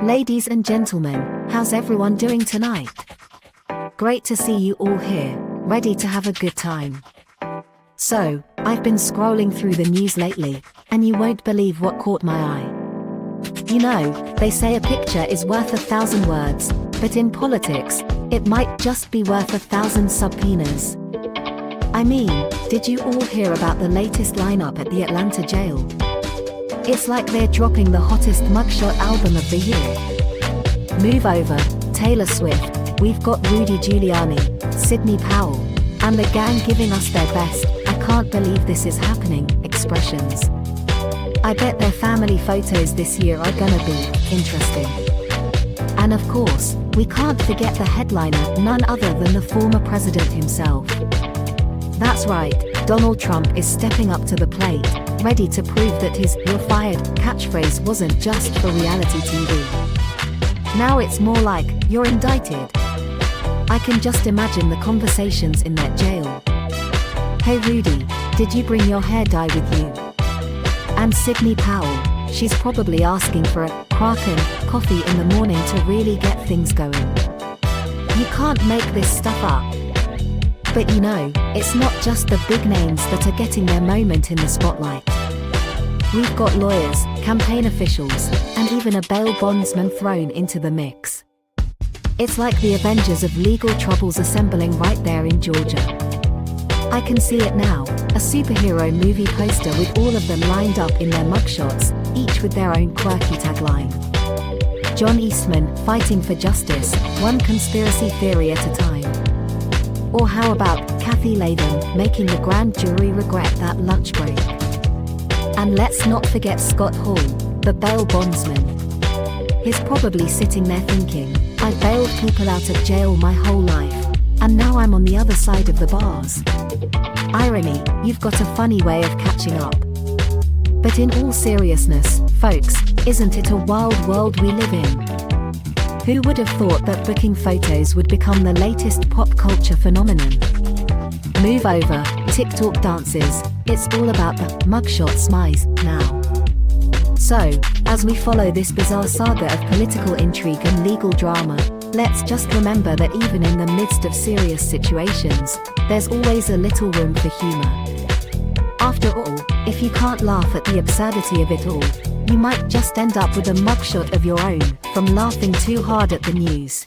Ladies and gentlemen, how's everyone doing tonight? Great to see you all here, ready to have a good time. So, I've been scrolling through the news lately, and you won't believe what caught my eye. You know, they say a picture is worth 1,000 words, but in politics, it might just be worth 1,000 subpoenas. I mean, did you all hear about the latest lineup at the Atlanta jail? It's like they're dropping the hottest mugshot album of the year. Move over, Taylor Swift, we've got Rudy Giuliani, Sidney Powell, and the gang giving us their best, I can't believe this is happening, expressions. I bet their family photos this year are gonna be interesting. And of course, we can't forget the headliner, none other than the former president himself. That's right, Donald Trump is stepping up to the plate, ready to prove that his "you're fired" catchphrase wasn't just for reality TV. Now it's more like, "you're indicted." I can just imagine the conversations in that jail. "Hey Rudy, did you bring your hair dye with you?" And Sidney Powell, she's probably asking for a Kraken coffee in the morning to really get things going. You can't make this stuff up. But you know, it's not just the big names that are getting their moment in the spotlight. We've got lawyers, campaign officials, and even a bail bondsman thrown into the mix. It's like the Avengers of legal troubles assembling right there in Georgia. I can see it now, a superhero movie poster with all of them lined up in their mugshots, each with their own quirky tagline. John Eastman, fighting for justice, one conspiracy theory at a time. Or how about Kathy Latham making the grand jury regret that lunch break? And let's not forget Scott Hall, the bail bondsman. He's probably sitting there thinking, I've bailed people out of jail my whole life, and now I'm on the other side of the bars. Irony, you've got a funny way of catching up. But in all seriousness, folks, isn't it a wild world we live in? Who would have thought that booking photos would become the latest pop culture phenomenon? Move over, TikTok dances, it's all about the mugshot smize now. So, as we follow this bizarre saga of political intrigue and legal drama, let's just remember that even in the midst of serious situations, there's always a little room for humor. After all, if you can't laugh at the absurdity of it all, you might just end up with a mugshot of your own, from laughing too hard at the news.